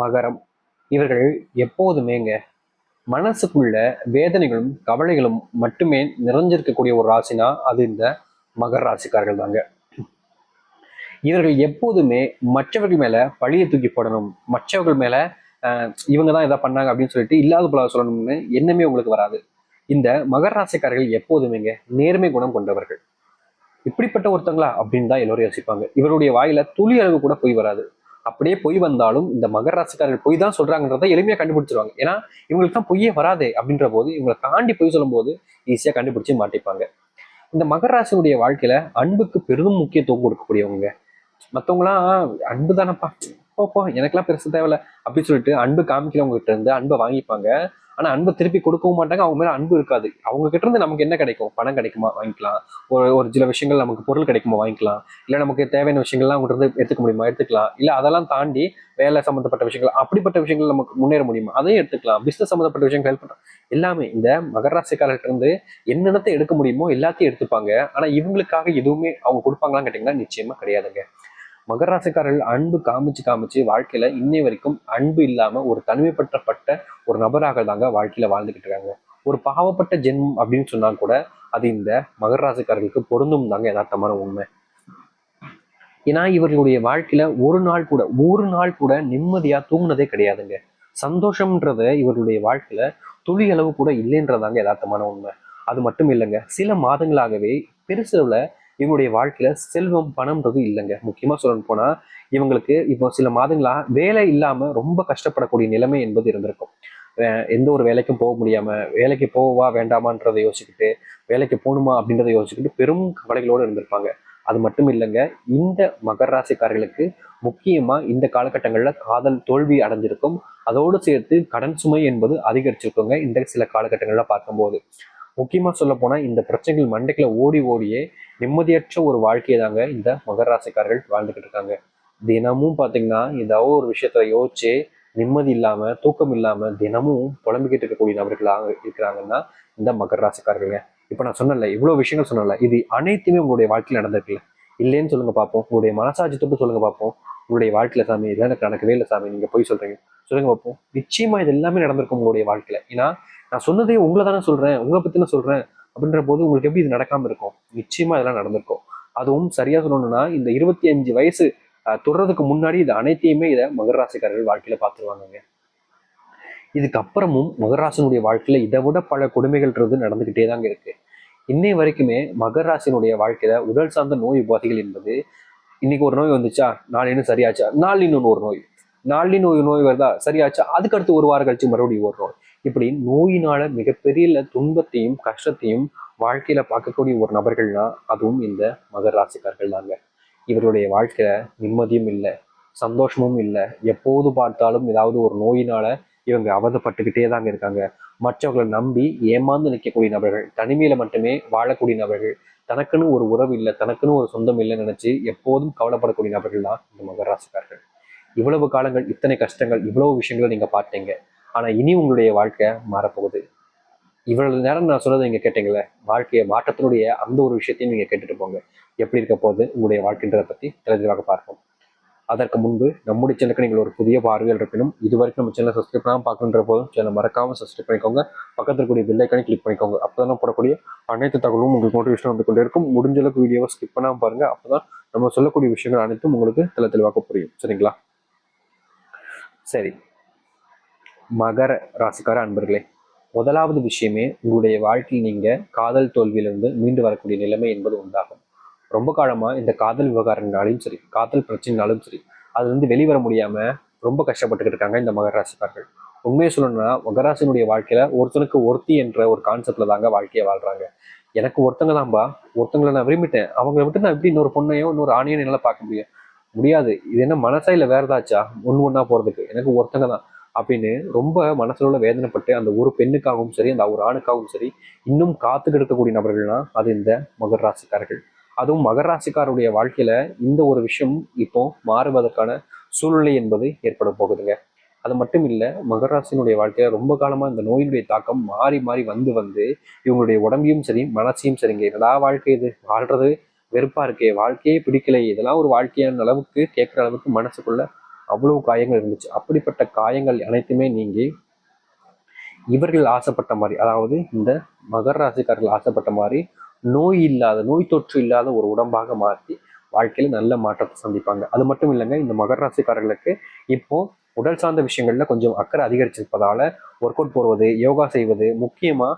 மகரம். இவர்கள் எப்போதுமேங்க மனசுக்குள்ள வேதனைகளும் கவலைகளும் மட்டுமே நிறைஞ்சிருக்கக்கூடிய ஒரு ராசினா அது இந்த மகர ராசிக்காரர்கள் தாங்க. இவர்கள் எப்போதுமே மற்றவர்கள் மேல பழியை தூக்கி போடணும், மற்றவர்கள் மேல இவங்க தான் எதை பண்ணாங்க அப்படின்னு சொல்லிட்டு இல்லாத போல சொல்லணும்னு எண்ணமே உங்களுக்கு வராது. இந்த மகர ராசிக்காரர்கள் எப்போதுமேங்க நேர்மை குணம் கொண்டவர்கள். இப்படிப்பட்ட ஒருத்தங்களா அப்படின்னு தான் எல்லோரும் யோசிப்பாங்க. இவருடைய வாயில துளி அளவு கூட பொய் வராது. அப்படியே பொய் வந்தாலும் இந்த மகர ராசிக்காரர்கள் பொய் தான் சொல்றாங்கன்றதை எளிமையா கண்டுபிடிச்சிருவாங்க. ஏன்னா இவங்களுக்கு தான் பொய்யே வராதே அப்படின்ற போது இவங்களை தாண்டி பொய் சொல்லும் போது ஈஸியா கண்டுபிடிச்சு மாட்டிப்பாங்க. இந்த மகர ராசினுடைய வாழ்க்கையில அன்புக்கு பெரிதும் முக்கியத்துவம் கொடுக்கக்கூடியவங்க. மற்றவங்களாம் அன்பு தானப்பா, போப்போ எனக்கெல்லாம் பெருசு தேவையில்ல அப்படின்னு சொல்லிட்டு அன்பு காமிக்கிறவங்க கிட்ட இருந்து அன்பை வாங்கிப்பாங்க. ஆனா அன்பை திருப்பி கொடுக்கவும் மாட்டாங்க. அவங்க மேல அன்பு இருக்காது. அவங்க கிட்ட இருந்து நமக்கு என்ன கிடைக்கும்? பணம் கிடைக்குமா? வாங்கிக்கலாம். ஒரு சில விஷயங்கள் நமக்கு பொருள் கிடைக்குமா? வாங்கிக்கலாம். இல்ல நமக்கு தேவையான விஷயங்கள்லாம் அவங்க இருந்து எடுத்துக்க முடியுமா? எடுத்துக்கலாம். இல்ல அதெல்லாம் தாண்டி வேலை சம்மந்தப்பட்ட விஷயங்கள், அப்படிப்பட்ட விஷயங்கள் நமக்கு முன்னேற முடியுமா? அதையும் எடுத்துக்கலாம். பிசினஸ் சம்மந்தப்பட்ட விஷயங்கள் ஹெல்ப் பண்றோம். எல்லாமே இந்த மகர ராசிக்காரர்கிட்ட இருந்து என்னென்னத்தை எடுக்க முடியுமோ எல்லாத்தையும் எடுத்துப்பாங்க. ஆனா இவங்களுக்காக எதுவுமே அவங்க கொடுப்பாங்களான்னு கேட்டீங்கன்னா நிச்சயமா கிடையாதுங்க. மகர ராசிக்காரர்கள் அன்பு காமிச்சு காமிச்சு வாழ்க்கையில இன்னை வரைக்கும் அன்பு இல்லாம ஒரு தனிமைப்பட்டப்பட்ட ஒரு நபராக தாங்க வாழ்க்கையில வாழ்ந்துகிட்டு இருக்காங்க. ஒரு பாவப்பட்ட ஜென்மம் அப்படின்னு சொன்னா கூட அது இந்த மகர ராசிக்காரர்களுக்கு பொருந்தும் தாங்க யதார்த்தமான உண்மை. ஏன்னா இவர்களுடைய வாழ்க்கையில ஒரு நாள் கூட நிம்மதியா தூங்குனதே கிடையாதுங்க. சந்தோஷம்ன்றத இவர்களுடைய வாழ்க்கையில துளி அளவு கூட இல்லைன்றதாங்க யதார்த்தமான உண்மை. அது மட்டும் இல்லைங்க, சில மாதங்களாகவே பெருசளவுல இவங்களுடைய வாழ்க்கையில செல்வம் பணம்ன்றது இல்லைங்க. முக்கியமா சொல்லணும் போனா இவங்களுக்கு இப்போ சில மாதங்களா வேலை இல்லாம ரொம்ப கஷ்டப்படக்கூடிய நிலைமை என்பது இருந்திருக்கும். எந்த ஒரு வேலைக்கும் போக முடியாம, வேலைக்கு போவா வேண்டாமான்றதை யோசிச்சுக்கிட்டு, வேலைக்கு போகணுமா அப்படின்றத யோசிச்சுக்கிட்டு பெரும் கவலைகளோடு இருந்திருப்பாங்க. அது மட்டும் இல்லைங்க, இந்த மகர ராசிக்காரர்களுக்கு முக்கியமா இந்த காலகட்டங்கள்ல காதல் தோல்வி அடைஞ்சிருக்கும். அதோடு சேர்த்து கடன் சுமை என்பது அதிகரிச்சிருக்குங்க இந்த சில காலகட்டங்கள்ல பார்க்கும்போது. முக்கியமா சொல்ல போனா இந்த பிரச்சனைகள் மண்டைக்குள்ள ஓடி ஓடியே நிம்மதியற்ற ஒரு வாழ்க்கையை தாங்க இந்த மகர ராசிக்காரர்கள் வாழ்ந்துகிட்டு இருக்காங்க. தினமும் பாத்தீங்கன்னா ஏதாவது ஒரு விஷயத்த யோசிச்சு நிம்மதி இல்லாம தூக்கம் இல்லாம தினமும் புலம்பிக்கிட்டு இருக்கக்கூடிய நபர்களாக இருக்கிறாங்கன்னா இந்த மகர ராசிக்காரர்களுங்க. இப்ப நான் சொன்னல இவ்வளவு விஷயங்கள் சொன்னல, இது அனைத்துமே உங்களுடைய வாழ்க்கையில் நடந்திருக்குல்ல? இல்லைன்னு சொல்லுங்க பார்ப்போம். உங்களுடைய மனசாட்சி தொட்டு சொல்லுங்க பார்ப்போம். உங்களுடைய வாழ்க்கையில சாமி இதெல்லாம் எனக்கு நடக்கவே இல்லை சாமி, நீங்க போய் சொல்றீங்க, சொல்லுங்க பார்ப்போம். நிச்சயமா இது எல்லாமே நடந்திருக்கும் உங்களுடைய வாழ்க்கையில. ஏன்னா நான் சொன்னதே உங்களை தானே சொல்றேன், உங்களை பத்தி நான் சொல்றேன் அப்படின்ற போது உங்களுக்கு எப்படி இது நடக்காம இருக்கும்? நிச்சயமா இதெல்லாம் நடந்திருக்கும். அதுவும் சரியா சொல்லணும்னா இந்த 25 வயசு தொடர்றதுக்கு முன்னாடி இது அனைத்தையுமே இதை மகர ராசிக்காரர்கள் வாழ்க்கையில பார்த்துருவாங்க. இதுக்கப்புறமும் மகராசனுடைய வாழ்க்கையில இதை விட பல கொடுமைகள்ன்றது நடந்துகிட்டே தாங்க இருக்கு. இன்னை வரைக்குமே மகர ராசினுடைய வாழ்க்கையில உடல் சார்ந்த நோய் உபாதைகள் என்பது, இன்னைக்கு ஒரு நோய் வந்துச்சா நாளைன்னு சரியாச்சா, நாள் இன்னொன்று ஒரு நோய், நாளின் நோய் வருதா சரியாச்சா, அதுக்கு அடுத்து ஒரு வாரம் கழிச்சு மறுபடியும் ஒரு நோய். இப்படி நோயினால மிகப்பெரிய துன்பத்தையும் கஷ்டத்தையும் வாழ்க்கையில பார்க்கக்கூடிய ஒரு நபர்கள்னா அதுவும் இந்த மகர ராசிக்காரர்கள் தாங்க. இவருடைய வாழ்க்கையில நிம்மதியும் இல்லை, சந்தோஷமும் இல்லை. எப்போது பார்த்தாலும் ஏதாவது ஒரு நோயினால இவங்க அவதப்பட்டுக்கிட்டே தாங்க இருக்காங்க. மற்றவர்களை நம்பி ஏமாந்து நிற்கக்கூடிய நபர்கள், தனிமையில மட்டுமே வாழக்கூடிய நபர்கள், தனக்குன்னு ஒரு உறவு இல்லை, தனக்குன்னு ஒரு சொந்தம் இல்லைன்னு நினைச்சு எப்போதும் கவலைப்படக்கூடிய நபர்கள் தான் இந்த மகர ராசிக்காரர்கள். இவ்வளவு காலங்கள் இத்தனை கஷ்டங்கள் இவ்வளவு விஷயங்களை நீங்க பார்த்தீங்க. ஆனா இனி உங்களுடைய வாழ்க்கை மாறப்போகுது. இவ்வளவு நேரம் நான் சொன்னதை நீங்க கேட்டீங்களே, வாழ்க்கையை மாற்றத்தினுடைய அந்த ஒரு விஷயத்தையும் நீங்க கேட்டுட்டு போங்க. எப்படி இருக்க போகுது உங்களுடைய வாழ்க்கைன்றதை பத்தி தெளிவாக பார்ப்போம். அதற்கு முன்பு நம்முடைய சேனலுக்கு நீங்கள் ஒரு புதிய பார்வையில் இருக்கணும். இது வரைக்கும் நம்ம சேனல் சப்ஸ்கிரைப் பண்ணாமல் பார்க்கணுன்ற போதும் சேனல் மறக்காம சப்ஸ்கிரைப் பண்ணிக்கோங்க. பக்கத்தில் கூடிய பெல் ஐக்கானை கிளிக் பண்ணிக்கோங்க. அப்போதான் போடக்கூடிய அனைத்து தகவலும் உங்களுக்கு மோட்டிவேஷன் வந்து கொண்டே இருக்கும். முடிஞ்ச அளவுக்கு வீடியோவை ஸ்கிப் பண்ணாமல் பாருங்க. அப்போதான் நம்ம சொல்லக்கூடிய விஷயங்கள் அனைத்தும் உங்களுக்கு தெளிவாக புரியும். சரிங்களா? சரி, மகர ராசிக்கார அன்பர்களே, முதலாவது விஷயமே உங்களுடைய வாழ்க்கையில் நீங்க காதல் தோல்வியிலிருந்து மீண்டு வரக்கூடிய நிலைமை என்பது உண்டாகும். ரொம்ப காலமா இந்த காதல் விவகாரங்களாலும் சரி, காதல் பிரச்சனைனாலும் சரி, அதுல இருந்து வெளிவர முடியாம ரொம்ப கஷ்டப்பட்டுக்கிட்டு இருக்காங்க இந்த மகர ராசிக்காரர்கள். உண்மையை சொல்லணும்னா மகராசினுடைய வாழ்க்கையில ஒருத்தனுக்கு ஒருத்தி என்ற ஒரு கான்செப்ட்ல தாங்க வாழ்க்கையை வாழ்றாங்க. எனக்கு ஒருத்தங்க தான்பா, ஒருத்தங்களை நான் விரும்பிட்டேன், அவங்களை விட்டு நான் எப்படி இன்னொரு பொண்ணையோ இன்னொரு ஆணையோ என்னால பார்க்க முடியாது. இது என்ன மனசா இல்லை வேற ஏதாச்சா ஒண்ணா போறதுக்கு? எனக்கு ஒருத்தங்க தான் அப்படின்னு ரொம்ப மனசுல உள்ள வேதனைப்பட்டு அந்த ஒரு பெண்ணுக்காகவும் சரி அந்த ஒரு ஆணுக்காகவும் சரி இன்னும் காத்துக்கிட்டு இருக்கக்கூடிய நபர்கள்னா அது இந்த மகர ராசிக்காரர்கள். அதுவும் மகர ராசிக்காரருடைய வாழ்க்கையில இந்த ஒரு விஷயம் இப்போ மாறுவதற்கான சூழ்நிலை என்பது ஏற்பட போகுதுங்க. அது மட்டும் இல்லை, மகராசினுடைய வாழ்க்கையில ரொம்ப காலமா இந்த நோயினுடைய தாக்கம் மாறி மாறி வந்து இவங்களுடைய உடம்பையும் சரி மனசையும் சரிங்க, என்னடா வாழ்க்கை இது, வாழ்றது வெறுப்பா இருக்கே, வாழ்க்கையே பிடிக்கலை, இதெல்லாம் ஒரு வாழ்க்கையான அளவுக்கு கேட்குற அளவுக்கு மனசுக்குள்ள அவ்வளவு காயங்கள் இருந்துச்சு. அப்படிப்பட்ட காயங்கள் அனைத்துமே நீங்கி இவர்கள் ஆசைப்பட்ட மாதிரி, அதாவது இந்த மகர ராசிக்காரர்கள் ஆசைப்பட்ட மாதிரி நோய் தொற்று இல்லாத ஒரு உடம்பாக மாற்றி வாழ்க்கையில நல்ல மாற்றத்தை சந்திப்பாங்க. அது மட்டும் இல்லைங்க, இந்த மகர ராசிக்காரர்களுக்கு இப்போ உடல் சார்ந்த விஷயங்கள்ல கொஞ்சம் அக்கறை அதிகரிச்சிருப்பதால ஒர்க் அவுட் போடுவது, யோகா செய்வது, முக்கியமா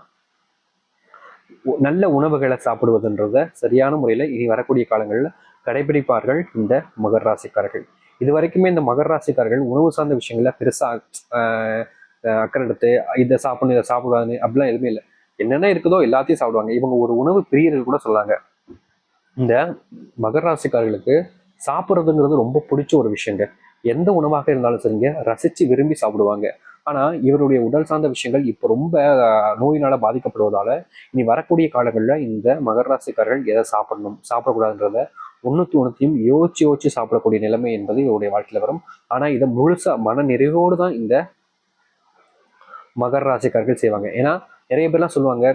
நல்ல உணவுகளை சாப்பிடுவதுன்றத சரியான முறையில இனி வரக்கூடிய காலங்களில் கடைபிடிப்பார்கள் இந்த மகர ராசிக்காரர்கள். இது வரைக்குமே இந்த மகர ராசிக்காரர்கள் உணவு சார்ந்த விஷயங்கள்ல பெருசா அக்கறை எடுத்து இதை சாப்பிடணும் இதை சாப்பிடாதுன்னு அப்படிலாம் எதுவுமே இல்லை. என்னென்ன இருக்குதோ எல்லாத்தையும் சாப்பிடுவாங்க. இவங்க ஒரு உணவு பிரியர்கள் கூட சொல்லாங்க. இந்த மகர ராசிக்காரர்களுக்கு சாப்பிட்றதுங்கிறது ரொம்ப பிடிச்ச ஒரு விஷயங்க. எந்த உணவாக இருந்தாலும் சரிங்க, ரசிச்சு விரும்பி சாப்பிடுவாங்க. ஆனா இவருடைய உடல் சார்ந்த விஷயங்கள் இப்போ ரொம்ப நோயினால பாதிக்கப்படுவதால இனி வரக்கூடிய காலங்களில் இந்த மகர ராசிக்காரர்கள் எதை சாப்பிடணும் சாப்பிடக்கூடாதுன்றத ஒன்றுத்தையும் யோசிச்சு சாப்பிடக்கூடிய நிலைமை என்பது இவருடைய வாழ்க்கையில வரும். ஆனா இதை முழுசா மன நிறைவோடு தான் இந்த மகர ராசிக்காரர்கள் செய்வாங்க. ஏன்னா நிறைய பேர்லாம் சொல்லுவாங்க,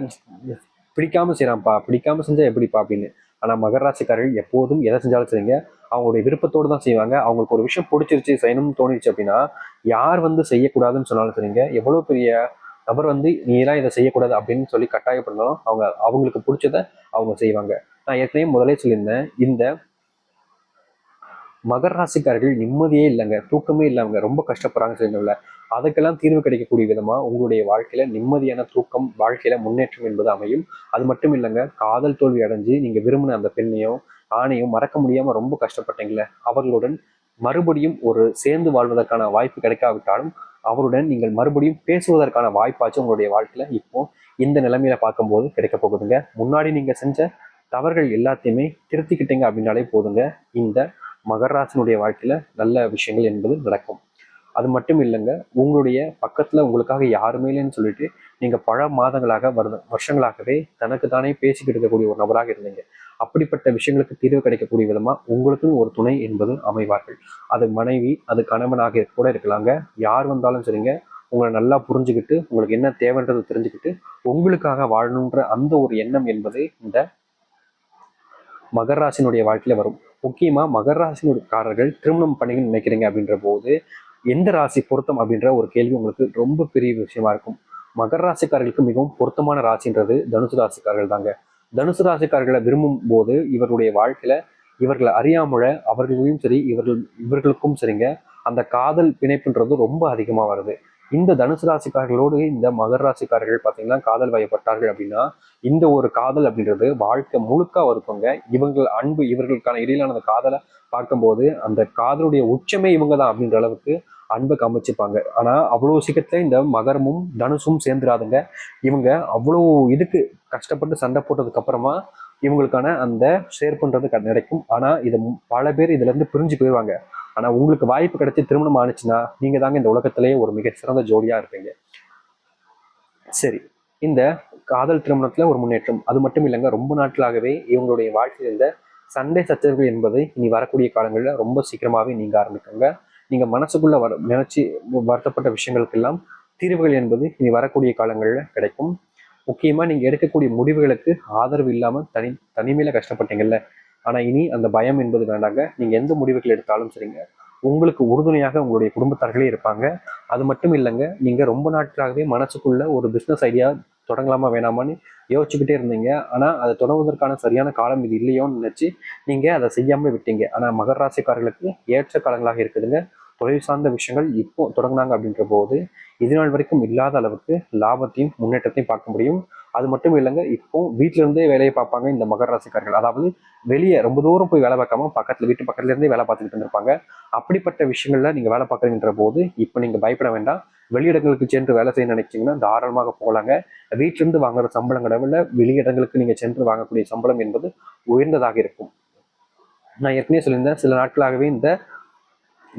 பிடிக்காம செய்யறான்ப்பா, பிடிக்காம செஞ்சா எப்படிப்பா அப்படின்னு. ஆனா மகர ராசிக்காரர்கள் எப்போதும் எதை செஞ்சாலும் சரிங்க, அவங்களுடைய விருப்பத்தோடு தான் செய்வாங்க. அவங்களுக்கு ஒரு விஷயம் பிடிச்சிருச்சு, செய்யணும்னு தோணிடுச்சு அப்படின்னா யார் செய்யக்கூடாதுன்னு சொன்னாலும் சரிங்க, எவ்வளவு பெரிய நபர் நீலாம் இதை செய்யக்கூடாது அப்படின்னு சொல்லி கட்டாயப்படுத்தாலும் அவங்களுக்கு பிடிச்சத அவங்க செய்வாங்க. நான் ஏற்கனவே முதலே சொல்லியிருந்தேன், இந்த மகர ராசிக்காரர்கள் நிம்மதியே இல்லைங்க, தூக்கமே இல்லாமங்க ரொம்ப கஷ்டப்படுறாங்க சொல்லியிருந்தோம்ல. அதுக்கெல்லாம் தீர்வு கிடைக்கக்கூடிய விதமா உங்களுடைய வாழ்க்கையில நிம்மதியான தூக்கம், வாழ்க்கையில முன்னேற்றம் என்பது அமையும். அது மட்டும் இல்லைங்க, காதல் தோல்வி அடைஞ்சு நீங்க விரும்பின அந்த பெண்ணையும் ஆணையும் மறக்க முடியாம ரொம்ப கஷ்டப்பட்டீங்களே, அவர்களுடன் மறுபடியும் ஒரு சேர்ந்து வாழ்வதற்கான வாய்ப்பு கிடைக்காவிட்டாலும் அவருடன் நீங்கள் மறுபடியும் பேசுவதற்கான வாய்ப்பாச்சும் உங்களுடைய வாழ்க்கையில இப்போ இந்த நிலைமையில பார்க்கும்போது கிடைக்க போகுதுங்க. முன்னாடி நீங்க செஞ்ச தவறுகள் எல்லாத்தையுமே திருத்திக்கிட்டீங்க அப்படின்னாலே போதுங்க, இந்த மகர ராசினுடைய வாழ்க்கையில நல்ல விஷயங்கள் என்பது நடக்கும். அது மட்டும் இல்லைங்க, உங்களுடைய பக்கத்துல உங்களுக்காக யாருமே இல்லைன்னு சொல்லிட்டு நீங்க பல மாதங்களாக வருஷங்களாகவே தனக்கு தானே பேசிக்கிட்டு இருக்கக்கூடிய ஒரு நபராக இருந்தீங்க. அப்படிப்பட்ட விஷயங்களுக்கு தீர்வு கிடைக்கக்கூடிய விதமா உங்களுக்குன்னு ஒரு துணை என்பது அமைவார்கள். அது மனைவி, அது கணவனாக கூட இருக்கலாங்க. யார் வந்தாலும் சரிங்க, உங்களை நல்லா புரிஞ்சுக்கிட்டு உங்களுக்கு என்ன தேவைன்றதை தெரிஞ்சுக்கிட்டு உங்களுக்காக வாழணுன்ற அந்த ஒரு எண்ணம் என்பது இந்த மகர ராசினுடைய வாழ்க்கையில வரும். முக்கியமா மகர ராசினுடையக்காரர்கள் திருமணம் பண்ணிக்கணும்னு நினைக்கிறீங்க அப்படின்ற போது எந்த ராசி பொருத்தம் அப்படின்ற ஒரு கேள்வி உங்களுக்கு ரொம்ப பெரிய விஷயமா இருக்கும். மகர ராசிக்காரர்களுக்கு மிகவும் பொருத்தமான ராசின்றது தனுசு ராசிக்காரர்கள் தாங்க. தனுசு ராசிக்காரர்களை விரும்பும் போது இவர்களுடைய வாழ்க்கையில இவர்களை அறியாமல அவர்களையும் சரி இவர்களுக்கும் சரிங்க, அந்த காதல் பிணைப்புன்றது ரொம்ப அதிகமா வருது. இந்த தனுசு ராசிக்காரர்களோடு இந்த மகர ராசிக்காரர்கள் பார்த்தீங்கன்னா காதல் வயப்பட்டார்கள் அப்படின்னா இந்த ஒரு காதல் அப்படின்றது வாழ்க்கை முழுக்க வருத்தங்க. இவங்கள் அன்பு இவர்களுக்கான இடையிலான அந்த காதலை பார்க்கும்போது அந்த காதலுடைய உச்சமே இவங்க தான் அப்படின்ற அளவுக்கு அன்பை காமிச்சுப்பாங்க. ஆனா அவ்வளவு சீக்கிரத்துல இந்த மகரமும் தனுசும் சேர்ந்துடாதுங்க. இவங்க அவ்வளவு இதுக்கு கஷ்டப்பட்டு சண்டை போட்டதுக்கு அப்புறமா இவங்களுக்கான அந்த சேர்ப்புன்றது கிடைக்கும். ஆனா இது பல பேர் இதுல இருந்து பிரிஞ்சு போயிடுவாங்க. ஆனா உங்களுக்கு வாய்ப்பு கிடைச்சி திருமணம் ஆனிச்சுன்னா நீங்க தாங்க இந்த உலகத்திலேயே ஒரு மிக சிறந்த ஜோடியா இருப்பீங்க. சரி, இந்த காதல் திருமணத்துல ஒரு முன்னேற்றம். அது மட்டும் இல்லைங்க, ரொம்ப நாட்களாகவே இவங்களுடைய வாழ்க்கையில் இருந்த சண்டை சச்சரவுகள் என்பது இனி வரக்கூடிய காலங்களில் ரொம்ப சீக்கிரமாவே நீங்க ஆரம்பிக்குங்க. நீங்க மனசுக்குள்ள நினைச்சு வருத்தப்பட்ட விஷயங்களுக்கெல்லாம் தீர்வுகள் என்பது இனி வரக்கூடிய காலங்களில் கிடைக்கும். முக்கியமா நீங்க எடுக்கக்கூடிய முடிவுகளுக்கு ஆதரவு இல்லாம தனிமையில கஷ்டப்பட்டீங்கல்ல, ஆனா இனி அந்த பயம் என்பது வேண்டாங்க. நீங்க எந்த முடிவுகள் எடுத்தாலும் சரிங்க, உங்களுக்கு உறுதுணையாக உங்களுடைய குடும்பத்தார்களே இருப்பாங்க. அது மட்டும் இல்லைங்க, நீங்க ரொம்ப நாட்களாகவே மனசுக்குள்ள ஒரு பிசினஸ் ஐடியா தொடங்கலாமா வேணாமான்னு யோசிச்சுக்கிட்டே இருந்தீங்க. ஆனா அதை தொடங்குவதற்கான சரியான காலம் இது இல்லையோன்னு நினைச்சு நீங்க அதை செய்யாம விட்டீங்க. ஆனா மகர ராசிக்காரர்களுக்கு ஏற்ற காலங்களாக இருக்குதுங்க. தொழில் சார்ந்த விஷயங்கள் இப்போ தொடங்கினாங்க அப்படின்ற போது இது நாள் வரைக்கும் இல்லாத அளவுக்கு லாபத்தையும் முன்னேற்றத்தையும் பார்க்க முடியும். அது மட்டும் இல்லைங்க, இப்போ வீட்டில இருந்தே வேலையை பார்ப்பாங்க இந்த மகர ராசிக்காரர்கள். அதாவது வெளியே ரொம்ப தூரம் போய் வேலை பார்க்காம வீட்டு பக்கத்துல இருந்தே வேலை பார்த்துக்கிட்டு இருந்திருப்பாங்க. அப்படிப்பட்ட விஷயங்கள்ல நீங்க வேலை பார்க்குறீங்கன்ற போது இப்போ நீங்க பயப்பட வேண்டாம். வெளியிடங்களுக்கு சென்று வேலை செய்ய நினைச்சீங்கன்னா தாராளமாக போகலாங்க. வீட்டிலிருந்து வாங்குற சம்பளங்களை விட வெளியிடங்களுக்கு நீங்க சென்று வாங்கக்கூடிய சம்பளம் என்பது உயர்ந்ததாக இருக்கும். நான் ஏற்கனவே சொல்லியிருந்தேன், சில நாட்களாகவே இந்த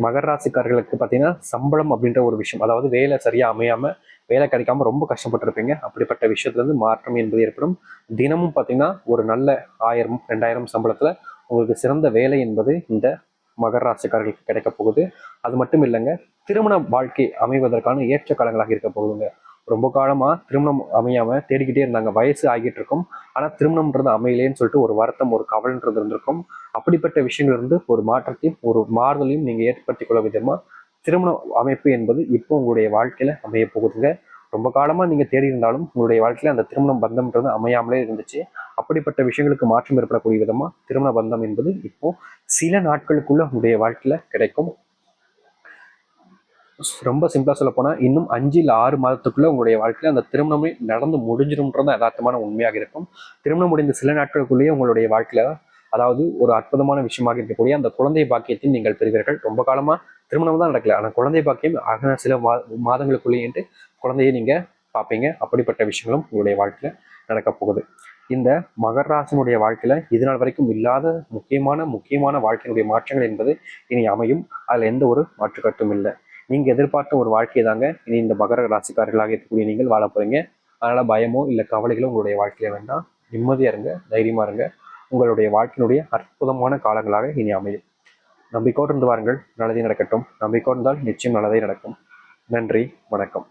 மகர ராசிக்காரர்களுக்கு பார்த்தீங்கன்னா சம்பளம் அப்படின்ற ஒரு விஷயம், அதாவது வேலை சரியா அமையாம வேலை கிடைக்காம ரொம்ப கஷ்டப்பட்டிருப்பீங்க. அப்படிப்பட்ட விஷயத்துல இருந்து மாற்றம் என்பது ஏற்படும். தினமும் பார்த்தீங்கன்னா ஒரு நல்ல 1000 2000 சம்பளத்துல உங்களுக்கு சிறந்த வேலை என்பது இந்த மகர ராசிக்காரர்களுக்கு கிடைக்க போகுது. அது மட்டும் இல்லைங்க, திருமண வாழ்க்கை அமைவதற்கான ஏற்ற காலங்களாக இருக்க போகுதுங்க. ரொம்ப காலமா திருமணம் அமையாம தேடிக்கிட்டே இருந்தாங்க. வயசு ஆகிட்டு இருக்கும், ஆனா திருமணம்ன்றது அமையலேன்னு சொல்லிட்டு ஒரு வருத்தம், ஒரு கவலைன்றது இருந்திருக்கும். அப்படிப்பட்ட விஷயங்கள் இருந்து ஒரு மாற்றத்தையும் ஒரு மாறுதலையும் நீங்க ஏற்படுத்திக் கொள்ள விதமா திருமண அமைப்பு என்பது இப்போ உங்களுடைய வாழ்க்கையில அமைய போகுதுங்க. ரொம்ப காலமா நீங்க தேடி இருந்தாலும் உங்களுடைய வாழ்க்கையில அந்த திருமணம் பந்தம்ன்றது அமையாமலே இருந்துச்சு. அப்படிப்பட்ட விஷயங்களுக்கு மாற்றம் ஏற்படக்கூடிய விதமா திருமண பந்தம் என்பது இப்போ சில நாட்களுக்குள்ள உங்களுடைய வாழ்க்கையில கிடைக்கும். ரொம்ப சிம்பிளா சொல்ல போனா இன்னும் 5 இல்ல 6 மாதத்துக்குள்ள உங்களுடைய வாழ்க்கையில அந்த திருமணமே நடந்து முடிஞ்சிரும்ன்றது யதார்த்தமான உண்மையாக இருக்கும். திருமணம் முடிந்த சில நாட்களுக்குள்ளேயே உங்களுடைய வாழ்க்கையில, அதாவது ஒரு அற்புதமான விஷயமாக இருக்கக்கூடிய அந்த குழந்தை பாக்கியத்தையும் நீங்கள் பெறுவீர்கள். ரொம்ப காலமா திருமணம் தான் நடக்கல, ஆனா குழந்தை பாக்கியம் ஆகின சில மாதங்களுக்குள்ளேயே குழந்தையை நீங்க பார்ப்பீங்க. அப்படிப்பட்ட விஷயங்களும் உங்களுடைய வாழ்க்கையில நடக்க போகுது. இந்த மகர ராசினுடைய வாழ்க்கையில இது நாள் வரைக்கும் இல்லாத முக்கியமான வாழ்க்கையினுடைய மாற்றங்கள் என்பது இனி அமையும். அதுல எந்த ஒரு மாற்றுக்கட்டும் இல்லை. நீங்க எதிர்பார்த்த ஒரு வாழ்க்கையை தாங்க இனி இந்த மகர ராசிக்காரர்களாக இருக்கக்கூடிய நீங்கள் வாழ போறீங்க. அதனால பயமோ இல்லை கவலைகளோ உங்களுடைய வாழ்க்கையில வேண்டாம். நிம்மதியா இருங்க, தைரியமா இருங்க. உங்களுடைய வாழ்க்கையினுடைய அற்புதமான காலங்களாக இனி அமையும். நம்பிக்கையோடு இருந்து வாருங்கள். நல்லதே நடக்கட்டும். நம்பிக்கையோடு இருந்தால் நிச்சயம் நல்லதே நடக்கும். நன்றி, வணக்கம்.